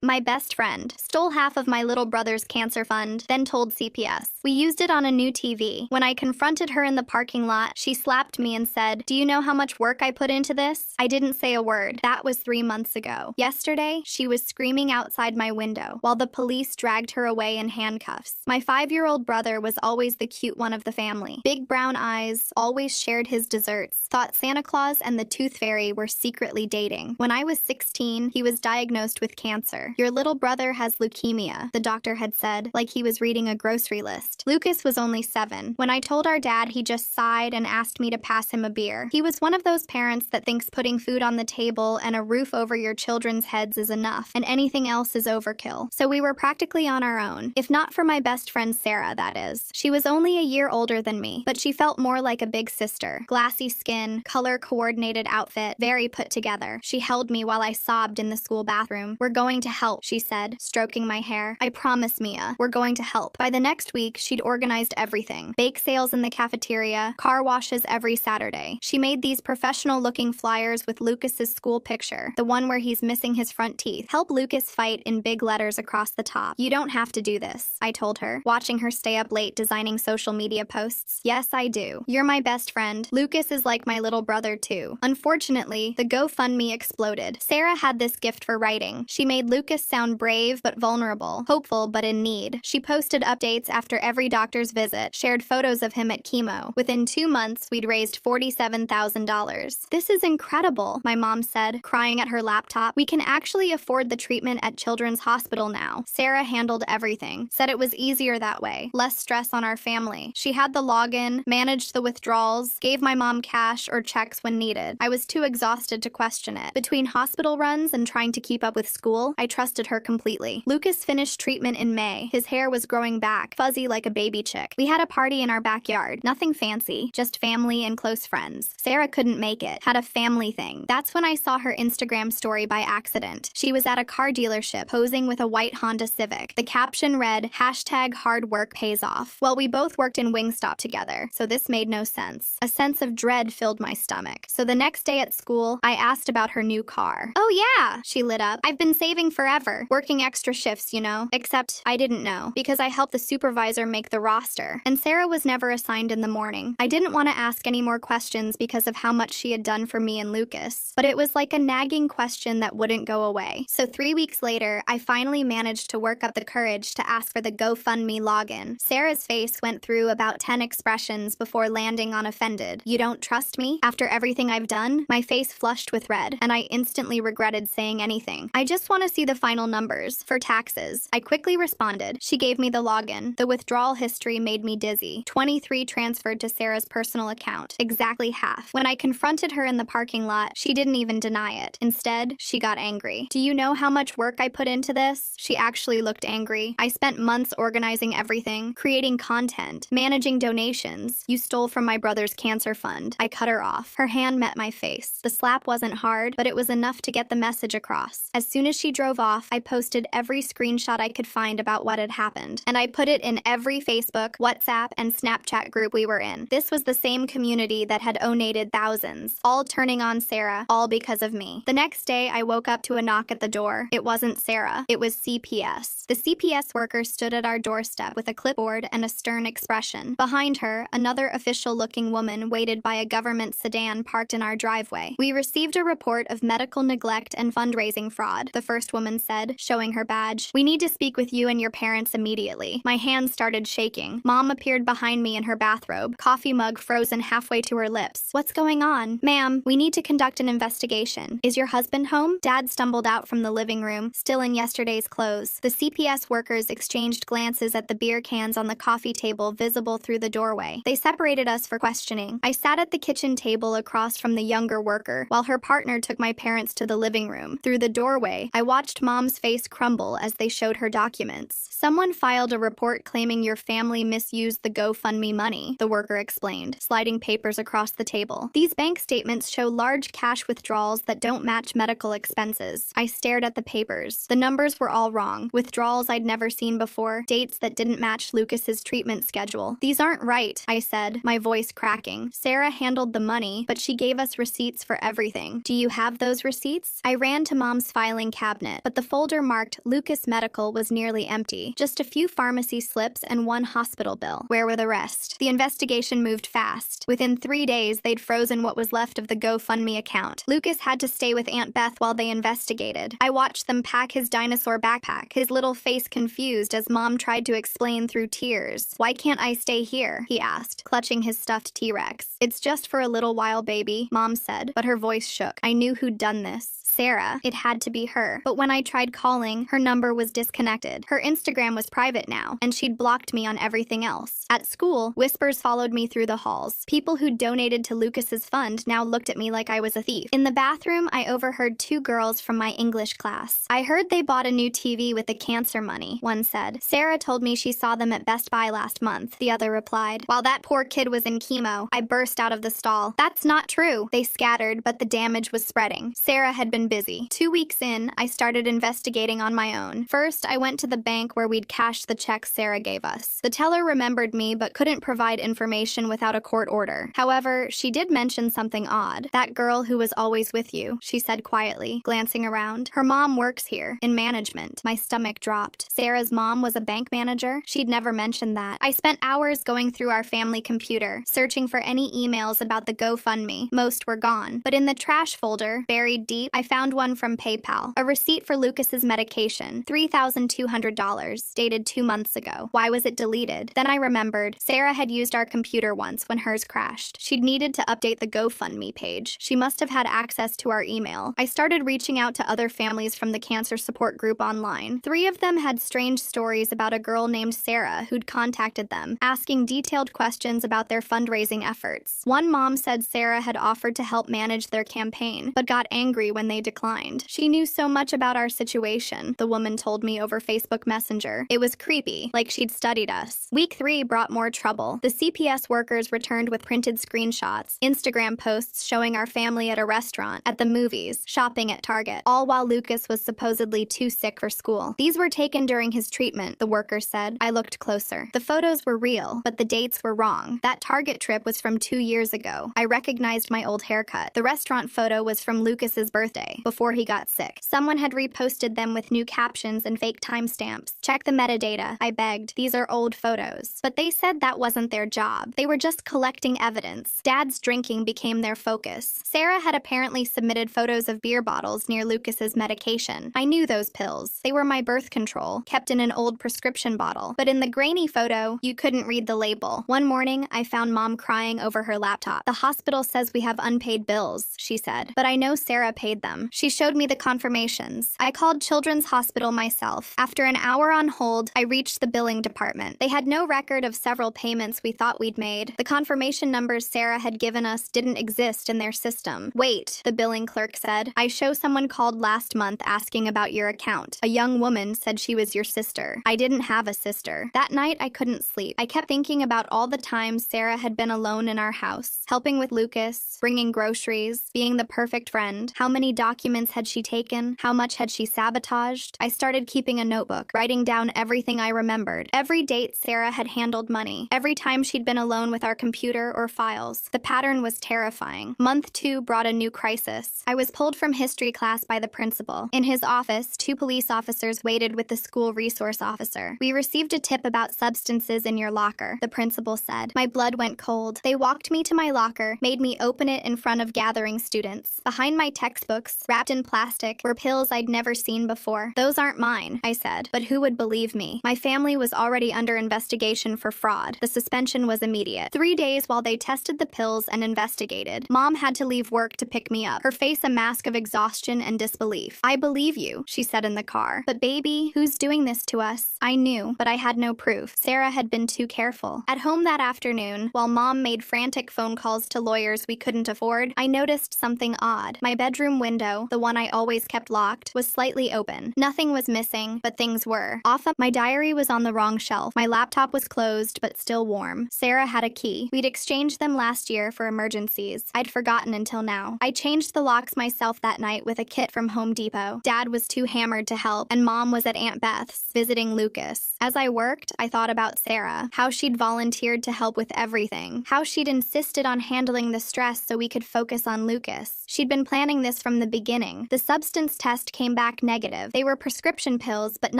My best friend stole half of my little brother's cancer fund, then told CPS. We used it on a new TV. When I confronted her in the parking lot, she slapped me and said, "Do you know how much work I put into this?" I didn't say a word. That was 3 months ago. Yesterday, she was screaming outside my window while the police dragged her away in handcuffs. My 5-year-old brother was always the cute one of the family. Big brown eyes, always shared his desserts, thought Santa Claus and the Tooth Fairy were secretly dating. When I was 16, he was diagnosed with cancer. "Your little brother has leukemia," the doctor had said, like he was reading a grocery list. Lucas was only 7. When I told our dad, he just sighed and asked me to pass him a beer. He was one of those parents that thinks putting food on the table and a roof over your children's heads is enough, and anything else is overkill. So we were practically on our own. If not for my best friend Sarah, that is. She was only a year older than me, but she felt more like a big sister. Glassy skin, color-coordinated outfit, very put together. She held me while I sobbed in the school bathroom. "We're going to help," she said, stroking my hair. "I promise, Mia, we're going to help." By the next week, she'd organized everything. Bake sales in the cafeteria, car washes every Saturday. She made these professional-looking flyers with Lucas's school picture, the one where he's missing his front teeth. "Help Lucas fight," in big letters across the top. "You don't have to do this," I told her, watching her stay up late designing social media posts. "Yes, I do. You're my best friend. Lucas is like my little brother, too." Unfortunately, the GoFundMe exploded. Sarah had this gift for writing. She made Lucas sound brave but vulnerable, hopeful but in need. She posted updates after every doctor's visit, shared photos of him at chemo. Within 2 months, we'd raised $47,000. "This is incredible," my mom said, crying at her laptop. "We can actually afford the treatment at Children's Hospital now." Sarah handled everything, said it was easier that way, less stress on our family. She had the login, managed the withdrawals, gave my mom cash or checks when needed. I was too exhausted to question it. Between hospital runs and trying to keep up with school, I trusted her completely. Lucas finished treatment in May. His hair was growing back, fuzzy like a baby chick. We had a party in our backyard. Nothing fancy, just family and close friends. Sarah couldn't make it. Had a family thing. That's when I saw her Instagram story by accident. She was at a car dealership posing with a white Honda Civic. The caption read, "hard work pays off." Well, we both worked in Wingstop together, so this made no sense. A sense of dread filled my stomach. So the next day at school, I asked about her new car. "Oh yeah," she lit up. "I've been saving forever. Working extra shifts, you know." Except I didn't know, because I helped the supervisor make the roster. And Sarah was never assigned in the morning. I didn't want to ask any more questions because of how much she had done for me and Lucas. But it was like a nagging question that wouldn't go away. So 3 weeks later, I finally managed to work up the courage to ask for the GoFundMe login. Sarah's face went through about 10 expressions before landing on offended. "You don't trust me? After everything I've done?" My face flushed with red, and I instantly regretted saying anything. "I just want to see the final numbers for taxes." I quickly responded. She gave me the login. The withdrawal history made me dizzy. 23 transferred to Sarah's personal account, exactly half. When I confronted her in the parking lot, she didn't even deny it. Instead, she got angry. "Do you know how much work I put into this?" She actually looked angry. "I spent months organizing everything, creating content, managing donations. You stole from my brother's cancer fund." I cut her off. Her hand met my face. The slap wasn't hard, but it was enough to get the message across. As soon as she drove off, I posted every screenshot I could find about what had happened, and I put it in every Facebook, WhatsApp, and Snapchat group we were in. This was the same community that had donated thousands, all turning on Sarah, all because of me. The next day, I woke up to a knock at the door. It wasn't Sarah. It was CPS. The CPS worker stood at our doorstep with a clipboard and a stern expression. Behind her, another official-looking woman waited by a government sedan parked in our driveway. "We received a report of medical neglect and fundraising fraud," the first woman said, showing her badge. "We need to speak with you and your parents immediately." My hands started shaking. Mom appeared behind me in her bathrobe, coffee mug frozen halfway to her lips. "What's going on?" "Ma'am, we need to conduct an investigation. Is your husband home?" Dad stumbled out from the living room, still in yesterday's clothes. The CPS workers exchanged glances at the beer cans on the coffee table visible through the doorway. They separated us for questioning. I sat at the kitchen table across from the younger worker, while her partner took my parents to the living room. Through the doorway, I watched Mom's face crumble as they showed her documents. "Someone filed a report claiming your family misused the GoFundMe money," the worker explained, sliding papers across the table. "These bank statements show large cash withdrawals that don't match medical expenses." I stared at the papers. The numbers were all wrong. Withdrawals I'd never seen before, dates that didn't match Lucas's treatment schedule. "These aren't right," I said, my voice cracking. "Sarah handled the money, but she gave us receipts for everything. Do you have those receipts?" I ran to Mom's filing cabinet, but but the folder marked Lucas Medical was nearly empty. Just a few pharmacy slips and one hospital bill. Where were the rest? The investigation moved fast. Within 3 days, they'd frozen what was left of the GoFundMe account. Lucas had to stay with Aunt Beth while they investigated. I watched them pack his dinosaur backpack, his little face confused as Mom tried to explain through tears. "Why can't I stay here?" he asked, clutching his stuffed T-Rex. "It's just for a little while, baby," Mom said, but her voice shook. I knew who'd done this. Sarah. It had to be her. But when I tried calling, her number was disconnected. Her Instagram was private now, and she'd blocked me on everything else. At school, whispers followed me through the halls. People who donated to Lucas's fund now looked at me like I was a thief. In the bathroom, I overheard 2 girls from my English class. "I heard they bought a new TV with the cancer money," one said. "Sarah told me she saw them at Best Buy last month," the other replied. "While that poor kid was in chemo, I burst out of the stall." "That's not true." They scattered, but the damage was spreading. Sarah had been busy. 2 weeks in, I started investigating on my own. First, I went to the bank where we'd cashed the checks Sarah gave us. The teller remembered me but couldn't provide information without a court order. However, she did mention something odd. "That girl who was always with you," she said quietly, glancing around. "Her mom works here, in management." My stomach dropped. Sarah's mom was a bank manager? She'd never mentioned that. I spent hours going through our family computer, searching for any emails about the GoFundMe. Most were gone. But in the trash folder, buried deep, I found one from PayPal. A receipt for Lucas's medication, $3,200, dated 2 months ago. Why was it deleted? Then I remembered. Sarah had used our computer once when hers crashed. She'd needed to update the GoFundMe page. She must have had access to our email. I started reaching out to other families from the cancer support group online. 3 of them had strange stories about a girl named Sarah who'd contacted them, asking detailed questions about their fundraising efforts. One mom said Sarah had offered to help manage their campaign, but got angry when they declined. "She knew so much about our situation," the woman told me over Facebook Messenger. "It was creepy, like she'd studied us." Week 3 brought more trouble. The CPS workers returned with printed screenshots, Instagram posts showing our family at a restaurant, at the movies, shopping at Target, all while Lucas was supposedly too sick for school. "These were taken during his treatment," the workers said. I looked closer. The photos were real, but the dates were wrong. That Target trip was from 2 years ago. I recognized my old haircut. The restaurant photo was from Lucas's birthday, before he got sick. Someone had reposted them with new captions and fake timestamps. "Check the metadata," I begged. "These are old photos." But they said that wasn't their job. They were just collecting evidence. Dad's drinking became their focus. Sarah had apparently submitted photos of beer bottles near Lucas's medication. I knew those pills. They were my birth control, kept in an old prescription bottle. But in the grainy photo, you couldn't read the label. One morning, I found Mom crying over her laptop. "The hospital says we have unpaid bills," she said. "But I know Sarah paid them." She showed me the confirmations. I called Children's Hospital myself. After an hour on hold, I reached the billing department. They had no record of several payments we thought we'd made. The confirmation numbers Sarah had given us didn't exist in their system. "Wait," the billing clerk said. "I show someone called last month asking about your account. A young woman said she was your sister." I didn't have a sister. That night, I couldn't sleep. I kept thinking about all the times Sarah had been alone in our house, helping with Lucas, bringing groceries, being the perfect friend. How many documents had she taken? How much had she sabotaged? I started keeping a notebook, writing down everything I remembered. Every date Sarah had handled money. Every time she'd been alone with our computer or files. The pattern was terrifying. Month 2 brought a new crisis. I was pulled from history class by the principal. In his office, 2 police officers waited with the school resource officer. "We received a tip about substances in your locker," the principal said. My blood went cold. They walked me to my locker, made me open it in front of gathering students. Behind my textbooks, wrapped in plastic, were pills I'd never seen before. "Those aren't mine," I said. But who would believe me? My family was already under investigation for fraud. The suspension was immediate. 3 days while they tested the pills and investigated. Mom had to leave work to pick me up, her face a mask of exhaustion and disbelief. "I believe you," she said in the car. "But baby, who's doing this to us?" I knew, but I had no proof. Sarah had been too careful. At home that afternoon, while Mom made frantic phone calls to lawyers we couldn't afford, I noticed something odd. My bedroom window, the one I always kept locked, was slightly open. Nothing was missing, but things were. My diary was on the wrong shelf. My laptop was closed, but still warm. Sarah had a key. We'd exchanged them last year for emergencies. I'd forgotten until now. I changed the locks myself that night with a kit from Home Depot. Dad was too hammered to help, and Mom was at Aunt Beth's, visiting Lucas. As I worked, I thought about Sarah, how she'd volunteered to help with everything, how she'd insisted on handling the stress so we could focus on Lucas. She'd been planning this from the beginning. The substance test came back negative. They were prescription pills, but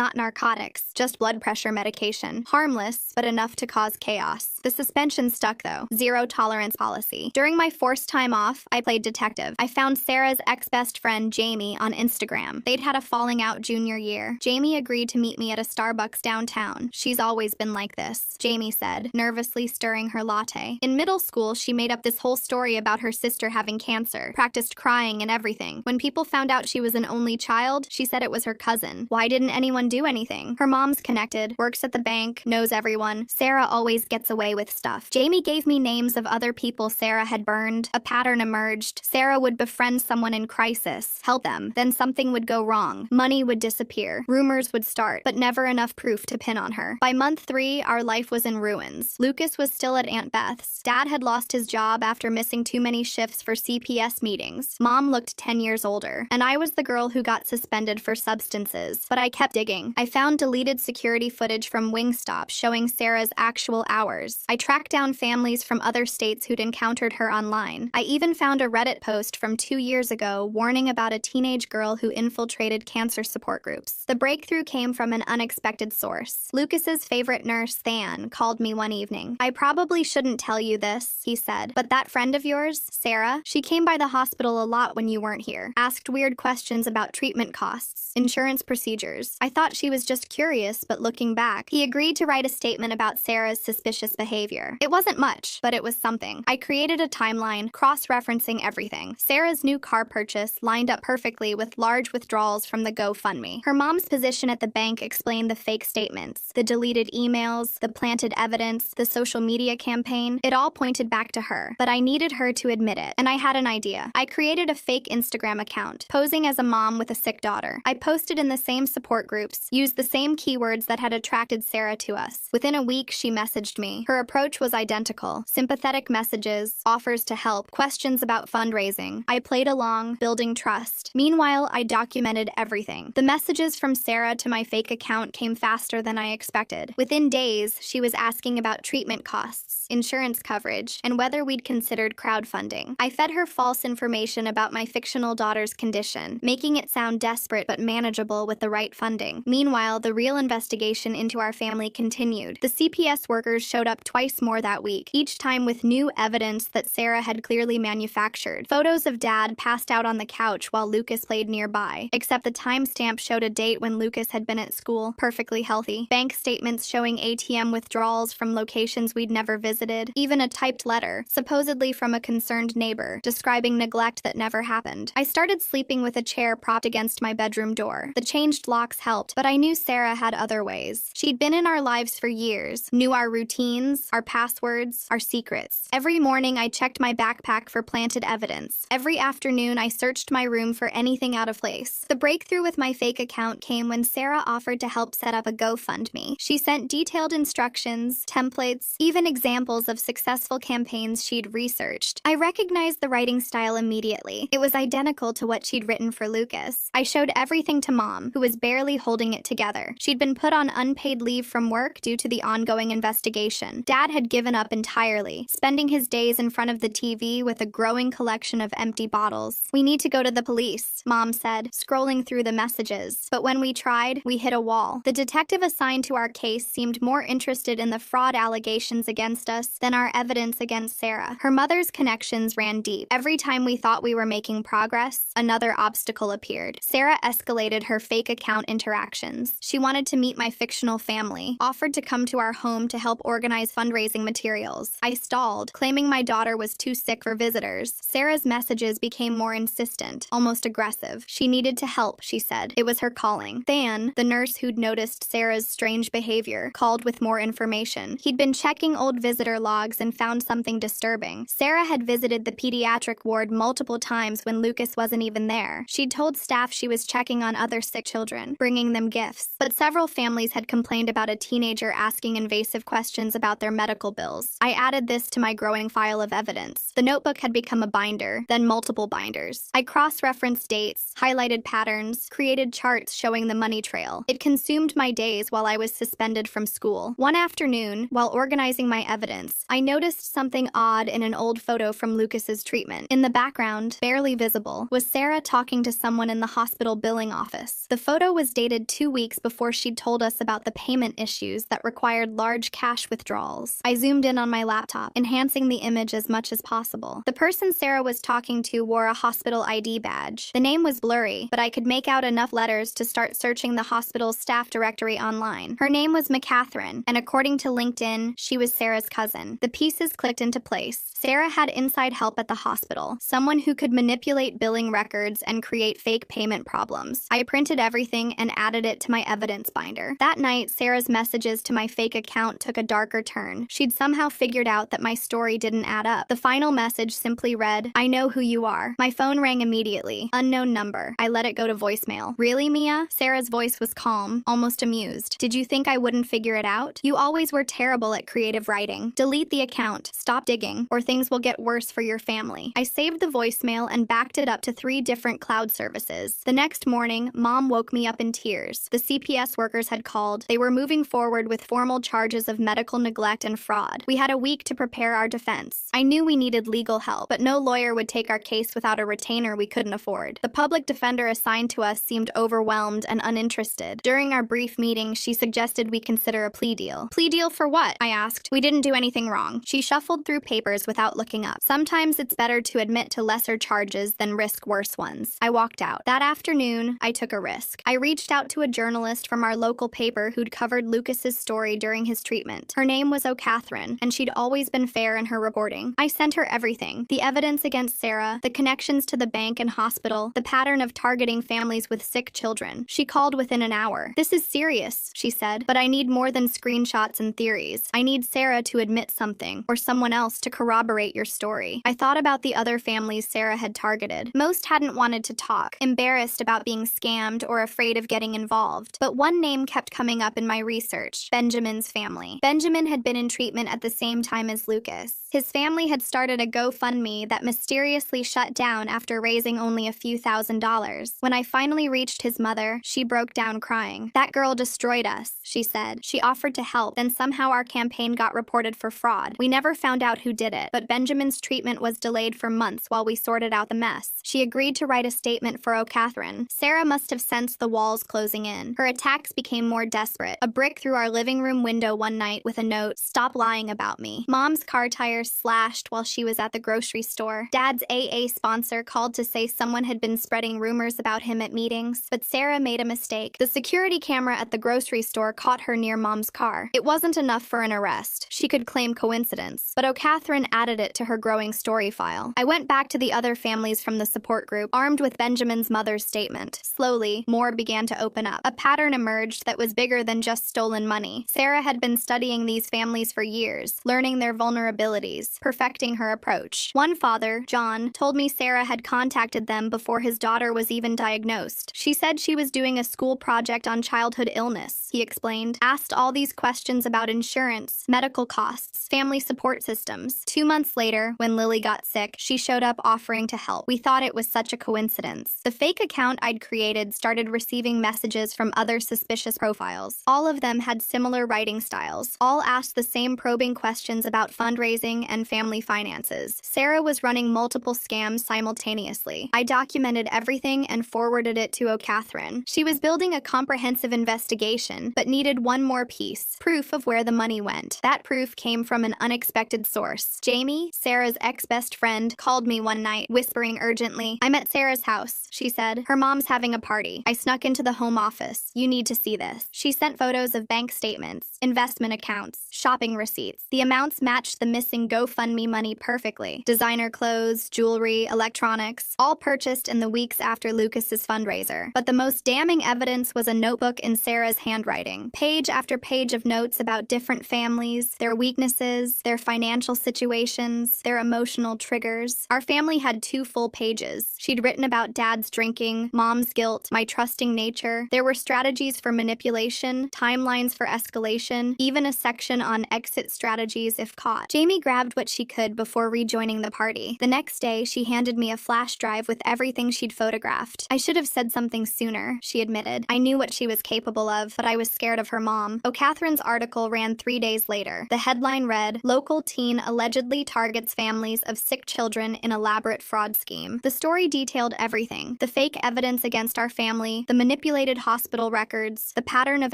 not narcotics, just blood pressure medication. Harmless, but enough to cause chaos. The suspension stuck though. Zero tolerance policy. During my forced time off, I played detective. I found Sarah's ex-best friend, Jamie, on Instagram. They'd had a falling out junior year. Jamie agreed to meet me at a Starbucks downtown. She's always been like this, Jamie said, nervously stirring her latte. In middle school, she made up this whole story about her sister having cancer, practiced crying and everything. When people found out she was an only child, she said it was her cousin. Why didn't anyone do anything? Her mom's connected, works at the bank, knows everyone. Sarah always gets away with stuff. Jamie gave me names of other people Sarah had burned. A pattern emerged. Sarah would befriend someone in crisis, help them. Then something would go wrong. Money would disappear. Rumors would start, but never enough proof to pin on her. By month 3, our life was in ruins. Lucas was still at Aunt Beth's. Dad had lost his job after missing too many shifts for CPS meetings. Mom looked 10 years older. And I was the girl who got suspended for substances. But I kept digging. I found deleted security footage from Wingstop showing Sarah's actual hours. I tracked down families from other states who'd encountered her online. I even found a Reddit post from 2 years ago warning about a teenage girl who infiltrated cancer support groups. The breakthrough came from an unexpected source. Lucas's favorite nurse, Than, called me one evening. "I probably shouldn't tell you this," he said, "but that friend of yours, Sarah, she came by the hospital a lot when you weren't here. Asked weird questions about treatment costs, insurance procedures. I thought she was just curious, but looking back." He agreed to write a statement about Sarah's suspicious behavior. It wasn't much, but it was something. I created a timeline, cross-referencing everything. Sarah's new car purchase lined up perfectly with large withdrawals from the GoFundMe. Her mom's position at the bank explained the fake statements, the deleted emails, the planted evidence, the social media campaign. It all pointed back to her, but I needed her to admit it, and I had an idea. I created a fake Instagram account, posing as a mom with a sick daughter. I posted in the same support groups, used the same keywords that had attracted Sarah to us. Within a week, she messaged me. Her approach was identical. Sympathetic messages, offers to help, questions about fundraising. I played along, building trust. Meanwhile, I documented everything. The messages from Sarah to my fake account came faster than I expected. Within days, she was asking about treatment costs, insurance coverage, and whether we'd considered crowdfunding. I fed her false information about my fictional daughter's condition, making it sound desperate but manageable with the right funding. Meanwhile, the real investigation into our family continued. The CPS workers showed up twice more that week, each time with new evidence that Sarah had clearly manufactured. Photos of Dad passed out on the couch while Lucas played nearby, except the timestamp showed a date when Lucas had been at school, perfectly healthy. Bank statements showing ATM withdrawals from locations we'd never visited. Even a typed letter, supposedly from a concerned neighbor, describing neglect that never happened. I started sleeping with a chair propped against my bedroom door. The changed locks helped, but I knew Sarah had other ways. She'd been in our lives for years, knew our routines, our passwords, our secrets. Every morning I checked my backpack for planted evidence. Every afternoon I searched my room for anything out of place. The breakthrough with my fake account came when Sarah offered to help set up a GoFundMe. She sent detailed instructions, templates, even examples of successful campaigns she'd researched. I recognized the writing style immediately. It was identical to what she'd written for Lucas. I showed everything to Mom, who was barely holding it together. She'd been put on unpaid leave from work due to the ongoing investigation. Dad had given up entirely, spending his days in front of the TV with a growing collection of empty bottles. "We need to go to the police," Mom said, scrolling through the messages. But when we tried, we hit a wall. The detective assigned to our case seemed more interested in the fraud allegations against us than our evidence against Sarah. Her mother's connections ran deep. Every time we thought we were making progress, another obstacle appeared. Sarah escalated her fake account interactions. She wanted to meet my fictional family, offered to come to our home to help organize fundraising materials. I stalled, claiming my daughter was too sick for visitors. Sarah's messages became more insistent, almost aggressive. She needed to help, she said. It was her calling. Than, the nurse who'd noticed Sarah's strange behavior, called with more information. He'd been checking old visitor logs and found something disturbing. Sarah had visited the pediatric ward multiple times when Lucas wasn't even there. She'd told staff she was checking on other sick children, bringing them gifts. But several families had complained about a teenager asking invasive questions about their medical bills. I added this to my growing file of evidence. The notebook had become a binder, then multiple binders. I cross-referenced dates, highlighted patterns, created charts showing the money trail. It consumed my days while I was suspended from school. One afternoon, while organizing my evidence, I noticed something odd in an old photo from Lucas's treatment. In the background, barely visible, was Sarah talking to someone in the hospital hospital billing office. The photo was dated 2 weeks before she'd told us about the payment issues that required large cash withdrawals. I zoomed in on my laptop, enhancing the image as much as possible. The person Sarah was talking to wore a hospital ID badge. The name was blurry, but I could make out enough letters to start searching the hospital's staff directory online. Her name was McCatherine, and according to LinkedIn, she was Sarah's cousin. The pieces clicked into place. Sarah had inside help at the hospital, someone who could manipulate billing records and create fake payment problems. I printed everything and added it to my evidence binder. That night, Sarah's messages to my fake account took a darker turn. She'd somehow figured out that my story didn't add up. The final message simply read, "I know who you are." My phone rang immediately. Unknown number. I let it go to voicemail. "Really, Mia?" Sarah's voice was calm, almost amused. "Did you think I wouldn't figure it out? You always were terrible at creative writing. Delete the account. Stop digging, or things will get worse for your family." I saved the voicemail and backed it up to 3 different cloud services. The next morning, Mom woke me up in tears. The CPS workers had called. They were moving forward with formal charges of medical neglect and fraud. We had a week to prepare our defense. I knew we needed legal help, but no lawyer would take our case without a retainer we couldn't afford. The public defender assigned to us seemed overwhelmed and uninterested. During our brief meeting, she suggested we consider a plea deal. "Plea deal for what?" I asked. "We didn't do anything wrong." She shuffled through papers without looking up. "Sometimes it's better to admit to lesser charges than risk worse ones." I walked out. That afternoon, I took a risk. I reached out to a journalist from our local paper who'd covered Lucas's story during his treatment. Her name was O'Catherine, and she'd always been fair in her reporting. I sent her everything: the evidence against Sarah, the connections to the bank and hospital, the pattern of targeting families with sick children. She called within an hour. "This is serious," she said, "but I need more than screenshots and theories. I need Sarah to admit something, or someone else to corroborate your story." I thought about the other families Sarah had targeted. Most hadn't wanted to talk, embarrassed about being scammed or afraid of getting involved. But one name kept coming up in my research: Benjamin's family. Benjamin had been in treatment at the same time as Lucas. His family had started a GoFundMe that mysteriously shut down after raising only a few $1,000s. When I finally reached his mother, she broke down crying. "That girl destroyed us," she said. "She offered to help, then somehow our campaign got reported for fraud. We never found out who did it, but Benjamin's treatment was delayed for months while we sorted out the mess." She agreed to write a statement for O'Catherine. Sarah must have sensed the walls closing in. Her attacks became more desperate. A brick through our living room window one night with a note, "Stop lying about me." Mom's car tires slashed while she was at the grocery store. Dad's AA sponsor called to say someone had been spreading rumors about him at meetings, but Sarah made a mistake. The security camera at the grocery store caught her near Mom's car. It wasn't enough for an arrest. She could claim coincidence, but O'Catherine added it to her growing story file. I went back to the other families from the support group, armed with Benjamin's mother's statement. Slowly, more began to open up. A pattern emerged that was bigger than just stolen money. Sarah had been studying these families for years, learning their vulnerabilities, perfecting her approach. One father, John, told me Sarah had contacted them before his daughter was even diagnosed. She said she was doing a school project on childhood illness, he explained. Asked all these questions about insurance, medical costs, family support systems. 2 months later, when Lily got sick, she showed up offering to help. We thought it was such a coincidence. The fake account I'd created started receiving messages from other suspicious profiles. All of them had similar writing styles. All asked the same probing questions about fundraising and family finances. Sarah was running multiple scams simultaneously. I documented everything and forwarded it to O'Catherine. She was building a comprehensive investigation, but needed one more piece: proof of where the money went. That proof came from an unexpected source. Jamie, Sarah's ex-best friend, called me one night, whispering urgently, "I'm at Sarah's house," she said. "Her mom's having a party. I snuck into the home office. You need to see this." She sent photos of bank statements, investment accounts, shopping receipts. The amounts matched the missing GoFundMe money perfectly. Designer clothes, jewelry, electronics, all purchased in the weeks after Lucas's fundraiser. But the most damning evidence was a notebook in Sarah's handwriting. Page after page of notes about different families, their weaknesses, their financial situations, their emotional triggers. Our family had 2 full pages. She'd written about Dad's drinking, Mom's guilt, my trusting nature. There were strategies for manipulation, timelines for escalation, even a section on exit strategies if caught. Jamie grabbed grabbed what she could before rejoining the party. The next day, she handed me a flash drive with everything she'd photographed. I should have said something sooner, she admitted. I knew what she was capable of, but I was scared of her mom. O'Catherine's article ran 3 days later. The headline read, "Local teen allegedly targets families of sick children in elaborate fraud scheme." The story detailed everything: the fake evidence against our family, the manipulated hospital records, the pattern of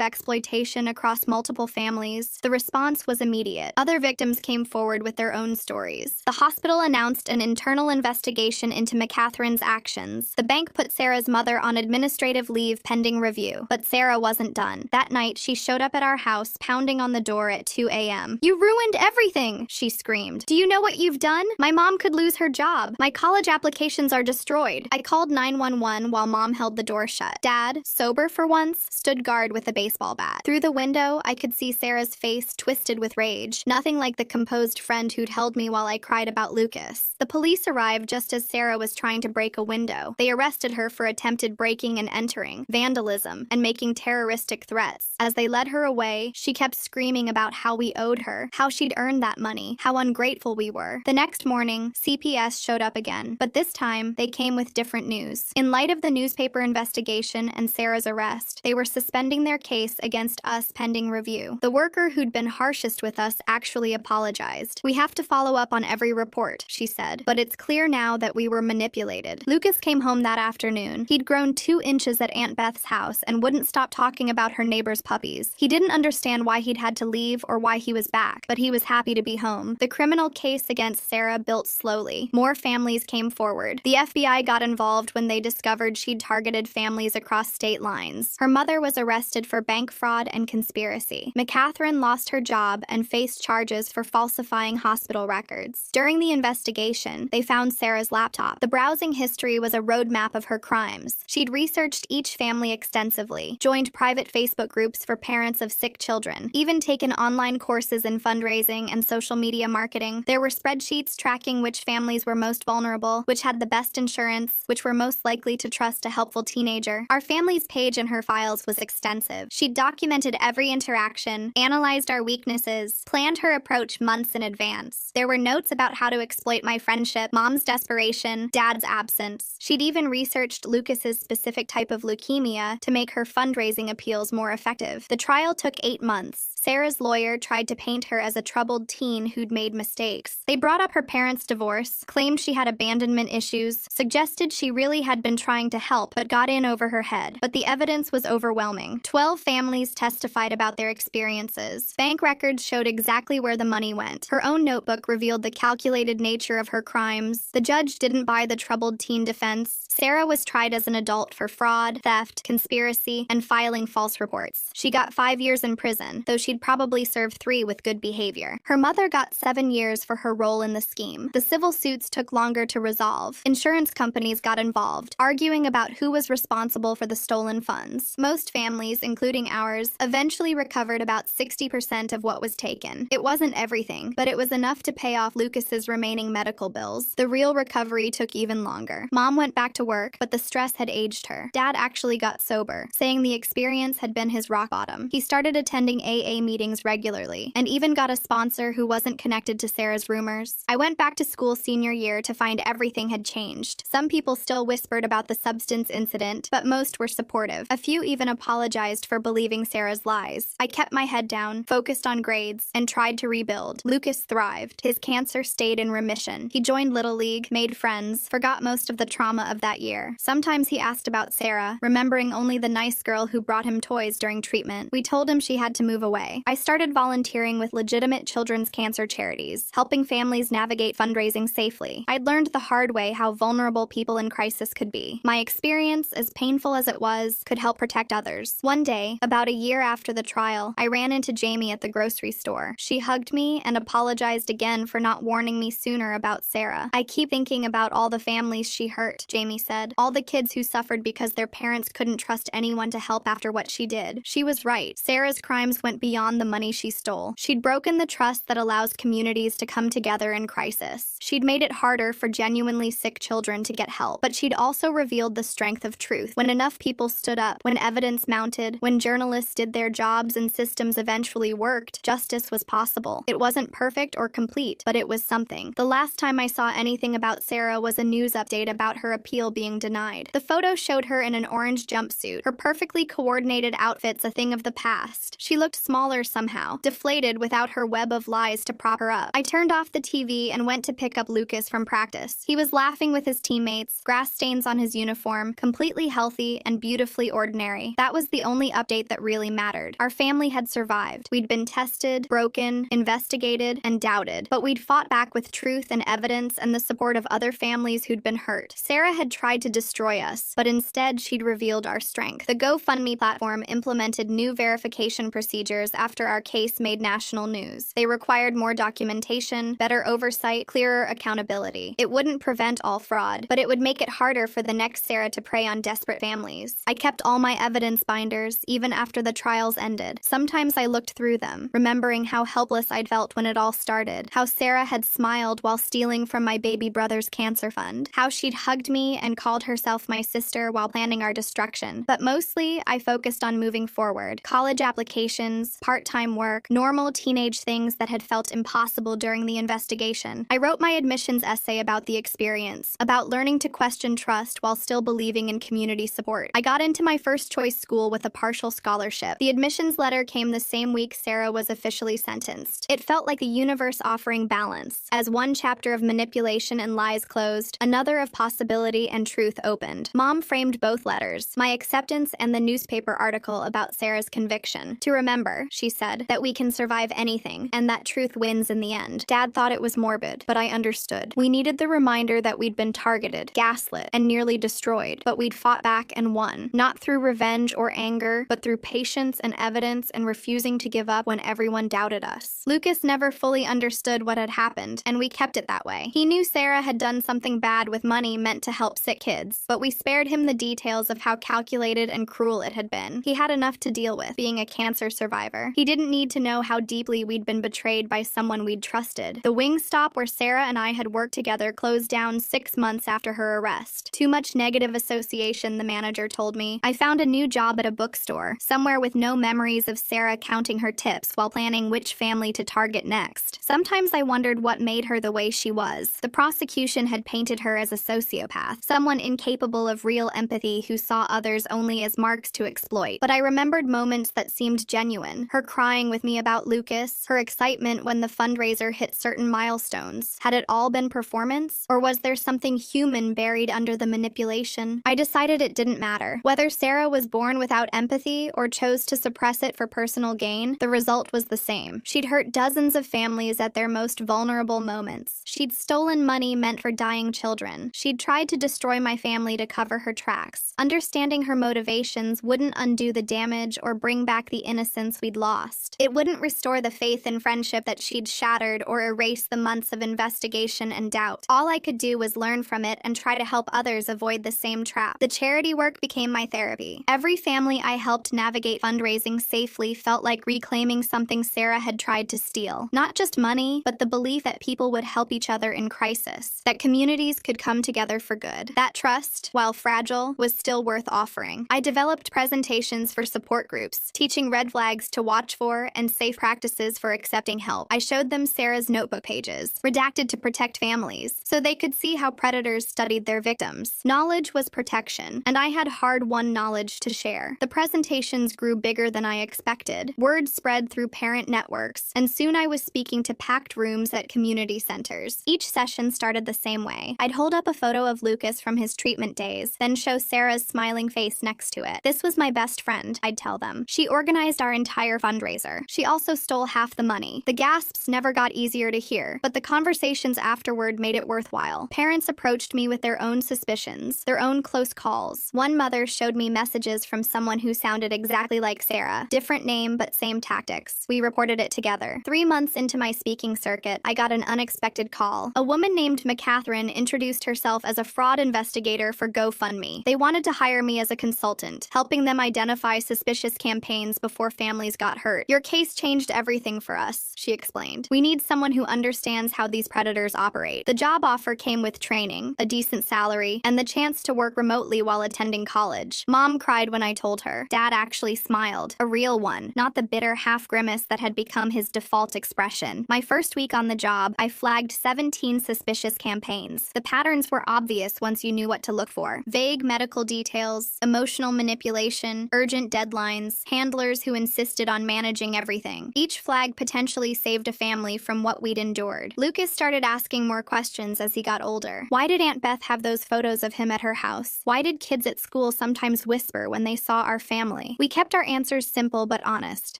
exploitation across multiple families. The response was immediate. Other victims came forward with their own stories. The hospital announced an internal investigation into McCatherine's actions. The bank put Sarah's mother on administrative leave pending review. But Sarah wasn't done. That night, she showed up at our house, pounding on the door at 2 a.m. "You ruined everything!" she screamed. "Do you know what you've done? My mom could lose her job. My college applications are destroyed." I called 911 while Mom held the door shut. Dad, sober for once, stood guard with a baseball bat. Through the window, I could see Sarah's face twisted with rage, nothing like the composed friend who'd held me while I cried about Lucas. The police arrived just as Sarah was trying to break a window. They arrested her for attempted breaking and entering, vandalism, and making terroristic threats. As they led her away, she kept screaming about how we owed her, how she'd earned that money, how ungrateful we were. The next morning, CPS showed up again, but this time, they came with different news. In light of the newspaper investigation and Sarah's arrest, they were suspending their case against us pending review. The worker who'd been harshest with us actually apologized. "We have to follow up on every report," she said, "but it's clear now that we were manipulated." Lucas came home that afternoon. He'd grown 2 inches at Aunt Beth's house and wouldn't stop talking about her neighbor's puppies. He didn't understand why he'd had to leave or why he was back, but he was happy to be home. The criminal case against Sarah built slowly. More families came forward. The FBI got involved when they discovered she'd targeted families across state lines. Her mother was arrested for bank fraud and conspiracy. McCatherine lost her job and faced charges for falsifying hospital records. During the investigation, they found Sarah's laptop. The browsing history was a roadmap of her crimes. She'd researched each family extensively, joined private Facebook groups for parents of sick children, even taken online courses in fundraising and social media marketing. There were spreadsheets tracking which families were most vulnerable, which had the best insurance, which were most likely to trust a helpful teenager. Our family's page in her files was extensive. She'd documented every interaction, analyzed our weaknesses, planned her approach months in advance. There were notes about how to exploit my friendship, Mom's desperation, Dad's absence. She'd even researched Lucas's specific type of leukemia to make her fundraising appeals more effective. The trial took 8 months. Sarah's lawyer tried to paint her as a troubled teen who'd made mistakes. They brought up her parents' divorce, claimed she had abandonment issues, suggested she really had been trying to help but got in over her head. But the evidence was overwhelming. 12 families testified about their experiences. Bank records showed exactly where the money went. Her own notebook revealed the calculated nature of her crimes. The judge didn't buy the troubled teen defense. Sarah was tried as an adult for fraud, theft, conspiracy, and filing false reports. She got 5 years in prison, though she'd probably serve 3 with good behavior. Her mother got 7 years for her role in the scheme. The civil suits took longer to resolve. Insurance companies got involved, arguing about who was responsible for the stolen funds. Most families, including ours, eventually recovered about 60% of what was taken. It wasn't everything, but it was enough to pay off Lucas's remaining medical bills. The real recovery took even longer. Mom went back to work, but the stress had aged her. Dad actually got sober, saying the experience had been his rock bottom. He started attending AA meetings regularly, and even got a sponsor who wasn't connected to Sarah's rumors. I went back to school senior year to find everything had changed. Some people still whispered about the substance incident, but most were supportive. A few even apologized for believing Sarah's lies. I kept my head down, focused on grades, and tried to rebuild. Lucas thrived. His cancer stayed in remission. He joined Little League, made friends, forgot most of the trauma of that year. Sometimes he asked about Sarah, remembering only the nice girl who brought him toys during treatment. We told him she had to move away. I started volunteering with legitimate children's cancer charities, helping families navigate fundraising safely. I'd learned the hard way how vulnerable people in crisis could be. My experience, as painful as it was, could help protect others. One day, about a year after the trial, I ran into Jamie at the grocery store. She hugged me and apologized again for not warning me sooner about Sarah. "I keep thinking about all the families she hurt," Jamie said. "All the kids who suffered because their parents couldn't trust anyone to help after what she did." She was right. Sarah's crimes went beyond the money she stole. She'd broken the trust that allows communities to come together in crisis. She'd made it harder for genuinely sick children to get help, but she'd also revealed the strength of truth. When enough people stood up, when evidence mounted, when journalists did their jobs and systems eventually worked, justice was possible. It wasn't perfect, perfect or complete, but it was something. The last time I saw anything about Sarah was a news update about her appeal being denied. The photo showed her in an orange jumpsuit, her perfectly coordinated outfits a thing of the past. She looked smaller somehow, deflated without her web of lies to prop her up. I turned off the TV and went to pick up Lucas from practice. He was laughing with his teammates, grass stains on his uniform, completely healthy and beautifully ordinary. That was the only update that really mattered. Our family had survived. We'd been tested, broken, investigated, and doubted, but we'd fought back with truth and evidence and the support of other families who'd been hurt. Sarah had tried to destroy us, but instead she'd revealed our strength. The GoFundMe platform implemented new verification procedures after our case made national news. They required more documentation, better oversight, clearer accountability. It wouldn't prevent all fraud, but it would make it harder for the next Sarah to prey on desperate families. I kept all my evidence binders, even after the trials ended. Sometimes I looked through them, remembering how helpless I'd felt when it all started, how Sarah had smiled while stealing from my baby brother's cancer fund, how she'd hugged me and called herself my sister while planning our destruction. But mostly, I focused on moving forward. College applications, part-time work, normal teenage things that had felt impossible during the investigation. I wrote my admissions essay about the experience, about learning to question trust while still believing in community support. I got into my first choice school with a partial scholarship. The admissions letter came the same week Sarah was officially sentenced. It felt like the universe offering balance. As one chapter of manipulation and lies closed, another of possibility and truth opened. Mom framed both letters, my acceptance and the newspaper article about Sarah's conviction. To remember, she said, that we can survive anything, and that truth wins in the end. Dad thought it was morbid, but I understood. We needed the reminder that we'd been targeted, gaslit, and nearly destroyed, but we'd fought back and won. Not through revenge or anger, but through patience and evidence and refusing to give up when everyone doubted us. Lucas never fully understood what had happened, and we kept it that way. He knew Sarah had done something bad with money meant to help sick kids, but we spared him the details of how calculated and cruel it had been. He had enough to deal with, being a cancer survivor. He didn't need to know how deeply we'd been betrayed by someone we'd trusted. The Wingstop where Sarah and I had worked together closed down 6 months after her arrest. Too much negative association, the manager told me. I found a new job at a bookstore, somewhere with no memories of Sarah counting her tips while planning which family to target next. Sometimes I wondered what made her the way she was. The prosecution had painted her as a sociopath, someone incapable of real empathy who saw others only as marks to exploit. But I remembered moments that seemed genuine. Her crying with me about Lucas, her excitement when the fundraiser hit certain milestones. Had it all been performance? Or was there something human buried under the manipulation? I decided it didn't matter. Whether Sarah was born without empathy or chose to suppress it for personal gain, the result was the same. She'd hurt dozens of families at their most vulnerable moments. She'd stolen money meant for dying children. She'd tried to destroy my family to cover her tracks. Understanding her motivations wouldn't undo the damage or bring back the innocence we'd lost. It wouldn't restore the faith and friendship that she'd shattered or erase the months of investigation and doubt. All I could do was learn from it and try to help others avoid the same trap. The charity work became my therapy. Every family I helped navigate fundraising safely felt like reclaiming something Sarah had tried to steal. Not just money, but the belief that people would help each other in crisis, that communities could come together for good. That trust, while fragile, was still worth offering. I developed presentations for support groups, teaching red flags to watch for and safe practices for accepting help. I showed them Sarah's notebook pages, redacted to protect families, so they could see how predators studied their victims. Knowledge was protection, and I had hard-won knowledge to share. The presentations grew bigger than I expected. Word spread through parent networks, and soon I was speaking to packed rooms at community centers. Each session started the same way. I'd hold up a photo of Lucas from his treatment days, then show Sarah's smiling face next to it. This was my best friend, I'd tell them. She organized our entire fundraiser. She also stole half the money. The gasps never got easier to hear, but the conversations afterward made it worthwhile. Parents approached me with their own suspicions, their own close calls. One mother showed me messages from someone who sounded exactly like Sarah. Different name, but same tactics. We reported it together. 3 months into my speaking circuit, I got an unexpected call. A woman named McCatherine introduced herself as a fraud investigator for GoFundMe. They wanted to hire me as a consultant, helping them identify suspicious campaigns before families got hurt. Your case changed everything for us, she explained. We need someone who understands how these predators operate. The job offer came with training, a decent salary, and the chance to work remotely while attending college. Mom cried when I told her. Dad actually smiled. A real one, not the bitter half grimace that had become his default expression. happen. My first week on the job, I flagged 17 suspicious campaigns. The patterns were obvious once you knew what to look for. Vague medical details, emotional manipulation, urgent deadlines, handlers who insisted on managing everything. Each flag potentially saved a family from what we'd endured. Lucas started asking more questions as he got older. Why did Aunt Beth have those photos of him at her house? Why did kids at school sometimes whisper when they saw our family? We kept our answers simple but honest.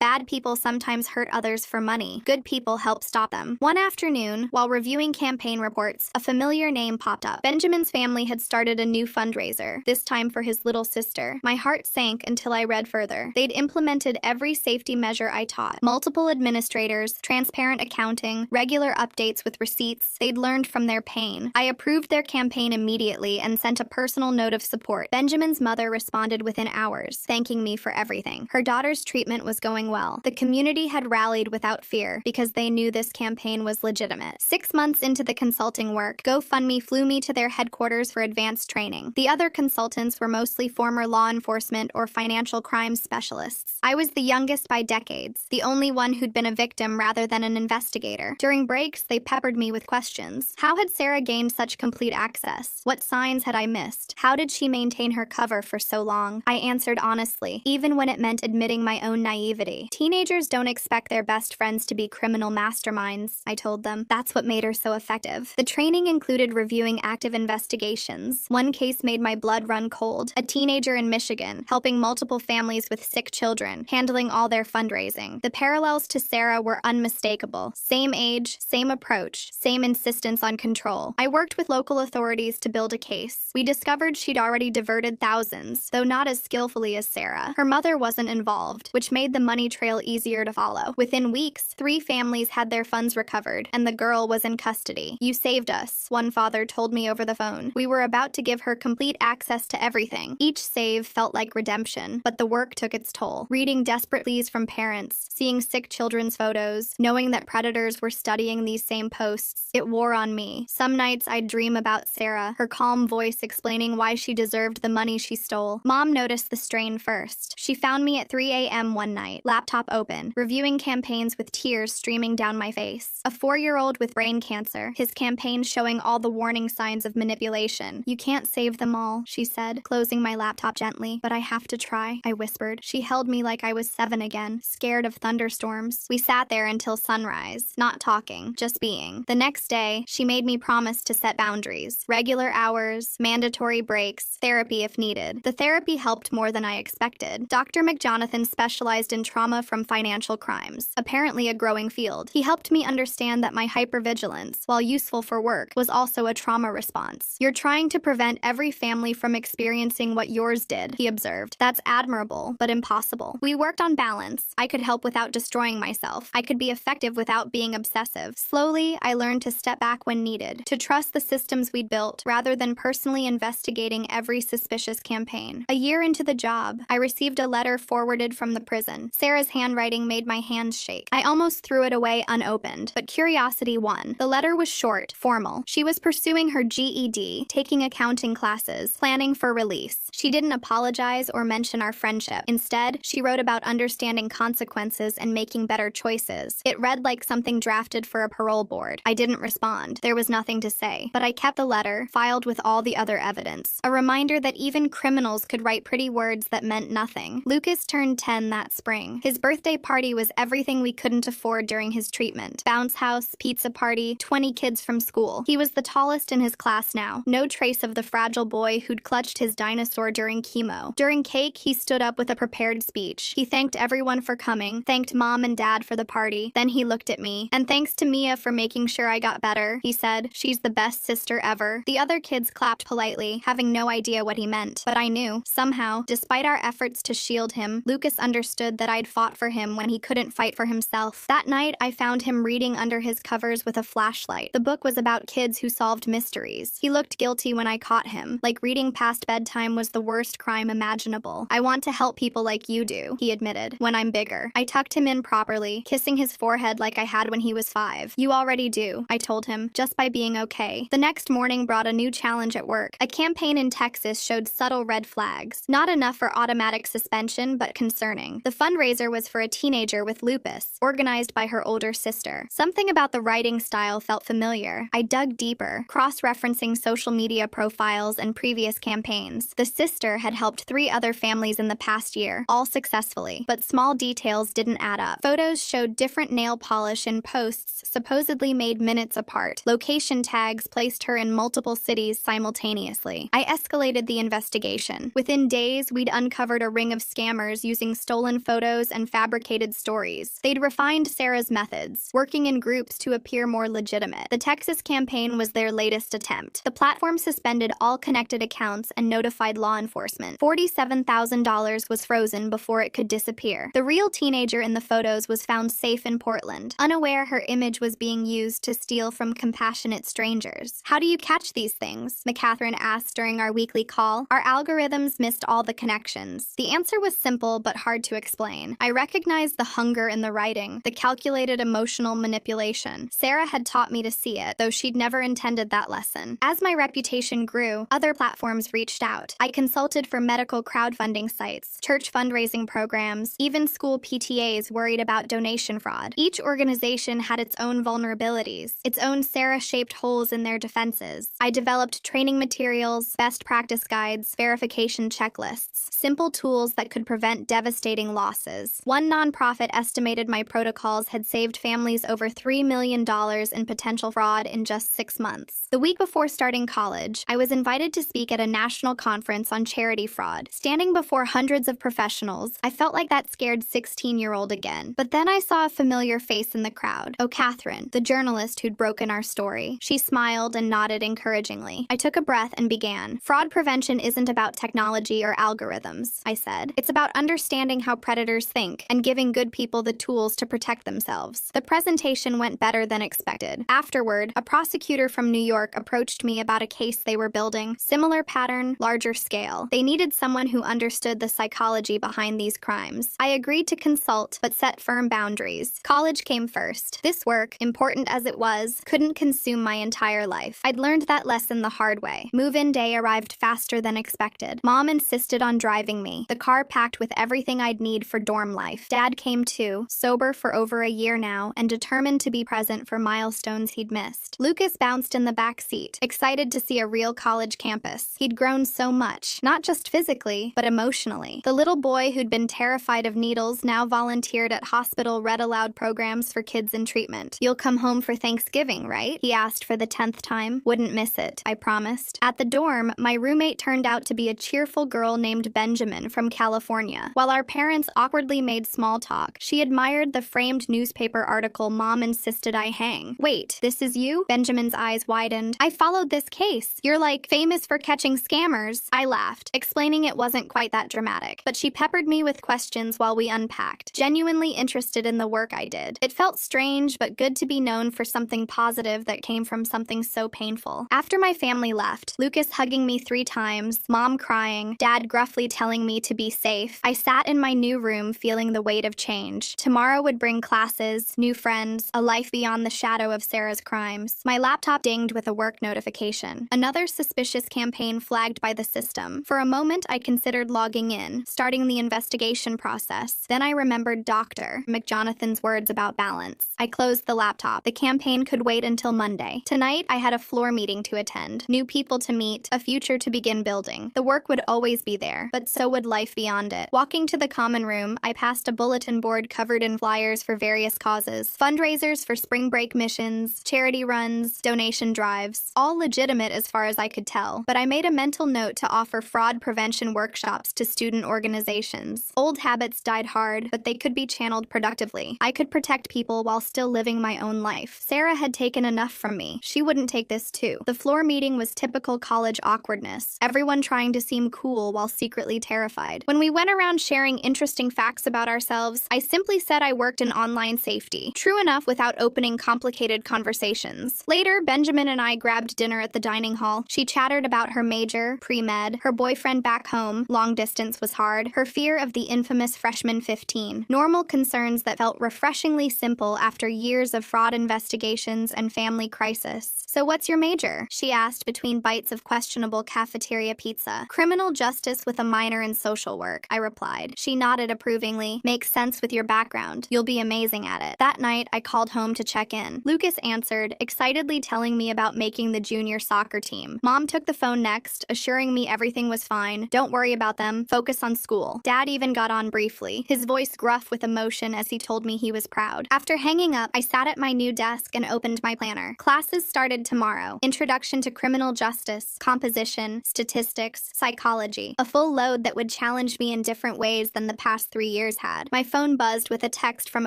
Bad people sometimes hurt others for money. Good people help stop them. One afternoon, while reviewing campaign reports, a familiar name popped up. Benjamin's family had started a new fundraiser, this time for his little sister. My heart sank until I read further. They'd implemented every safety measure I taught. Multiple administrators, transparent accounting, regular updates with receipts. They'd learned from their pain. I approved their campaign immediately and sent a personal note of support. Benjamin's mother responded within hours, thanking me for everything. Her daughter's treatment was going well. The community had rallied without fear because they knew this campaign was legitimate. 6 months into the consulting work, GoFundMe flew me to their headquarters for advanced training. The other consultants were mostly former law enforcement or financial crimes specialists. I was the youngest by decades, the only one who'd been a victim rather than an investigator. During breaks, they peppered me with questions. How had Sarah gained such complete access? What signs had I missed? How did she maintain her cover for so long? I answered honestly, even when it meant admitting my own naivety. Teenagers don't expect their best friends to be criminal masterminds, I told them. That's what made her so effective. The training included reviewing active investigations. One case made my blood run cold. A teenager in Michigan, helping multiple families with sick children, handling all their fundraising. The parallels to Sarah were unmistakable. Same age, same approach, same insistence on control. I worked with local authorities to build a case. We discovered she'd already diverted thousands, though not as skillfully as Sarah. Her mother wasn't involved, which made the money trail easier to follow. Within weeks, 3 families had their funds recovered, and the girl was in custody. You saved us, one father told me over the phone. We were about to give her complete access to everything. Each save felt like redemption, but the work took its toll. Reading desperate pleas from parents, seeing sick children's photos, knowing that predators were studying these same posts, it wore on me. Some nights I'd dream about Sarah, her calm voice explaining why she deserved the money she stole. Mom noticed the strain first. She found me at 3 a.m. one night, laptop open, reviewing campaigns with tears streaming down my face. A 4-year-old with brain cancer, his campaign showing all the warning signs of manipulation. You can't save them all, she said, closing my laptop gently. But I have to try, I whispered. She held me like I was 7 again, scared of thunderstorms. We sat there until sunrise, not talking, just being. The next day, she made me promise to set boundaries. Regular hours, mandatory breaks, therapy if needed. The therapy helped more than I expected. Dr. McJonathan specialized in trauma from financial crimes, apparently a growing field. He helped me understand that my hypervigilance, while useful for work, was also a trauma response. You're trying to prevent every family from experiencing what yours did, he observed. That's admirable, but impossible. We worked on balance. I could help without destroying myself. I could be effective without being obsessive. Slowly, I learned to step back when needed, to trust the systems we'd built, rather than personally investigating every suspicious campaign. A year into the job, I received a letter forwarded from the prison. Sarah's handwriting made my hands shake. I almost threw it away unopened, but curiosity won. The letter was short, formal. She was pursuing her GED, taking accounting classes, planning for release. She didn't apologize or mention our friendship. Instead, she wrote about understanding consequences and making better choices. It read like something drafted for a parole board. I didn't respond. There was nothing to say. But I kept the letter, filed with all the other evidence. A reminder that even criminals could write pretty words that meant nothing. Lucas turned 10 that spring. His birthday party was everything we couldn't afford during his treatment. Bounce house, pizza party, 20 kids from school. He was the tallest in his class now. No trace of the fragile boy who'd clutched his dinosaur during chemo. During cake, he stood up with a prepared speech. He thanked everyone for coming, thanked Mom and Dad for the party. Then he looked at me. And thanks to Mia for making sure I got better, he said. She's the best sister ever. The other kids clapped politely, having no idea what he meant. But I knew. Somehow, despite our efforts to shield him, Lucas understood that I'd fought for him when he couldn't fight for himself. That night, I found him reading under his covers with a flashlight. The book was about kids who solved mysteries. He looked guilty when I caught him, like reading past bedtime was the worst crime imaginable. I want to help people like you do, he admitted, when I'm bigger. I tucked him in properly, kissing his forehead like I had when he was 5. You already do, I told him, just by being okay. The next morning brought a new challenge at work. A campaign in Texas showed subtle red flags. Not enough for automatic suspension, but concerning. The fundraiser was for a teenager with lupus, organized by her older older sister. Something about the writing style felt familiar. I dug deeper, cross-referencing social media profiles and previous campaigns. The sister had helped 3 other families in the past year, all successfully, but small details didn't add up. Photos showed different nail polish in posts supposedly made minutes apart. Location tags placed her in multiple cities simultaneously. I escalated the investigation. Within days, we'd uncovered a ring of scammers using stolen photos and fabricated stories. They'd refined Sarah's methods, working in groups to appear more legitimate. The Texas campaign was their latest attempt. The platform suspended all connected accounts and notified law enforcement. $47,000 was frozen before it could disappear. The real teenager in the photos was found safe in Portland, unaware her image was being used to steal from compassionate strangers. How do you catch these things? McCatherine asked during our weekly call. Our algorithms missed all the connections. The answer was simple but hard to explain. I recognized the hunger in the writing, the calculated emotional manipulation. Sarah had taught me to see it, though she'd never intended that lesson. As my reputation grew, other platforms reached out. I consulted for medical crowdfunding sites, church fundraising programs, even school PTAs worried about donation fraud. Each organization had its own vulnerabilities, its own Sarah-shaped holes in their defenses. I developed training materials, best practice guides, verification checklists, simple tools that could prevent devastating losses. One nonprofit estimated my protocols had saved families over $3 million in potential fraud in just 6 months. The week before starting college, I was invited to speak at a national conference on charity fraud. Standing before hundreds of professionals, I felt like that scared 16-year-old again. But then I saw a familiar face in the crowd. Oh, Catherine, the journalist who'd broken our story. She smiled and nodded encouragingly. I took a breath and began. Fraud prevention isn't about technology or algorithms, I said. It's about understanding how predators think and giving good people the tools to protect themselves. The presentation went better than expected. Afterward, a prosecutor from New York approached me about a case they were building. Similar pattern, larger scale. They needed someone who understood the psychology behind these crimes. I agreed to consult, but set firm boundaries. College came first. This work, important as it was, couldn't consume my entire life. I'd learned that lesson the hard way. Move-in day arrived faster than expected. Mom insisted on driving me, the car packed with everything I'd need for dorm life. Dad came too, sober for over a year now, and determined to be present for milestones he'd missed. Lucas bounced in the back seat, excited to see a real college campus. He'd grown so much, not just physically, but emotionally. The little boy who'd been terrified of needles now volunteered at hospital read-aloud programs for kids in treatment. You'll come home for Thanksgiving, right? He asked for the 10th time. Wouldn't miss it, I promised. At the dorm, my roommate turned out to be a cheerful girl named Benjamin from California. While our parents awkwardly made small talk, she admired the framed newspaper article Mom insisted I hang. Wait, this is you? Benjamin's eyes widened. I followed this case. You're like famous for catching scammers. I laughed, explaining it wasn't quite that dramatic. But she peppered me with questions while we unpacked, genuinely interested in the work I did. It felt strange, but good to be known for something positive that came from something so painful. After my family left, Lucas hugging me 3 times, Mom crying, Dad gruffly telling me to be safe, I sat in my new room feeling the weight of change. Tomorrow would bring classes, new friends, a life beyond the shadow of Sarah's crimes. My laptop dinged with a work notification. Another suspicious campaign flagged by the system. For a moment, I considered logging in, starting the investigation process. Then I remembered Dr. McJonathan's words about balance. I closed the laptop. The campaign could wait until Monday. Tonight, I had a floor meeting to attend, new people to meet, a future to begin building. The work would always be there, but so would life beyond it. Walking to the common room, I passed a bulletin board covered in flyers for various causes. Fundraisers for spring break missions, charity runs, donation drives. All legitimate as far as I could tell, but I made a mental note to offer fraud prevention workshops to student organizations. Old habits died hard, but they could be channeled productively. I could protect people while still living my own life. Sarah had taken enough from me. She wouldn't take this too. The floor meeting was typical college awkwardness, everyone trying to seem cool while secretly terrified. When we went around sharing interesting facts about ourselves, I simply said I worked in online safety. True enough without opening complicated conversations. Later, Benjamin and I grabbed dinner at the dining hall. She chattered about her major, pre-med, her boyfriend back home, long distance was hard, her fear of the infamous freshman 15. Normal concerns that felt refreshingly simple after years of fraud investigations and family crisis. So what's your major? She asked between bites of questionable cafeteria pizza. Criminal justice with a minor in social work, I replied. She nodded approvingly. Makes sense with your background. You'll be amazing at it. That night, I called home to check in. Lucas answered, excitedly telling me about making the junior soccer team. Mom took the phone next, assuring me everything was fine. Don't worry about them. Focus on school. Dad even got on briefly, his voice gruff with emotion as he told me he was proud. After hanging up, I sat at my new desk and opened my planner. Classes started tomorrow. Introduction to criminal justice, composition, statistics, psychology. A full load that would challenge me in different ways than the past 3 years had. My phone buzzed with a text from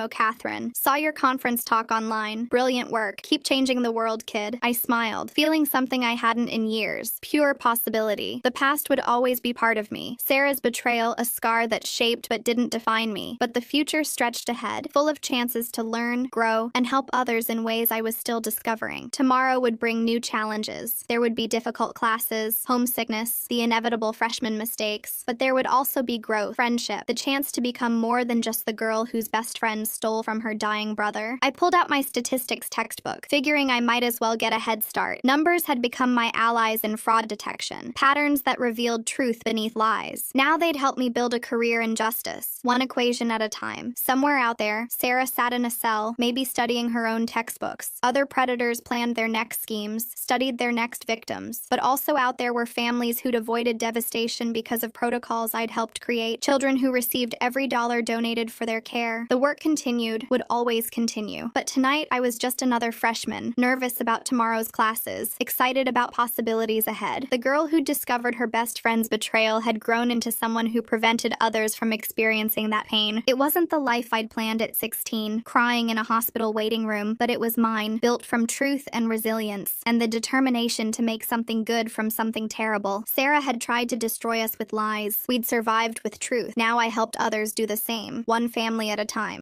O'Catherine. Saw your conference talk online. Brilliant work. Keep changing the world, kid. I smiled, feeling something I hadn't in years. Pure possibility. The past would always be part of me. Sarah's betrayal, a scar that shaped but didn't define me. But the future stretched ahead, full of chances to learn, grow, and help others in ways I was still discovering. Tomorrow would bring new challenges. There would be difficult classes, homesickness, the inevitable freshman mistakes, but there would also be growth, friendship, the chance to become more than just the girl whose best friend stole from her dying brother. I pulled out my statistics textbook, figuring I might as well get a head start. Numbers had become my allies in fraud detection, patterns that revealed truth beneath lies. Now they'd help me build a career in justice, one equation at a time. Somewhere out there, Sarah sat in a cell, maybe studying her own textbooks. Other predators planned their next schemes, studied their next victims. But also out there were families who'd avoided devastation because of protocols I'd helped create, children who received every dollar donated for their care. The work continued, would always continue. But tonight, I was just another freshman, nervous about tomorrow's classes, excited about possibilities ahead. The girl who'd discovered her best friend's betrayal had grown into someone who prevented others from experiencing that pain. It wasn't the life I'd planned at 16, crying in a hospital waiting room, but it was mine, built from truth and resilience, and the determination to make something good from something terrible. Sarah had tried to destroy us with lies. We'd survived with truth. Now I helped others do the same, one family at a time.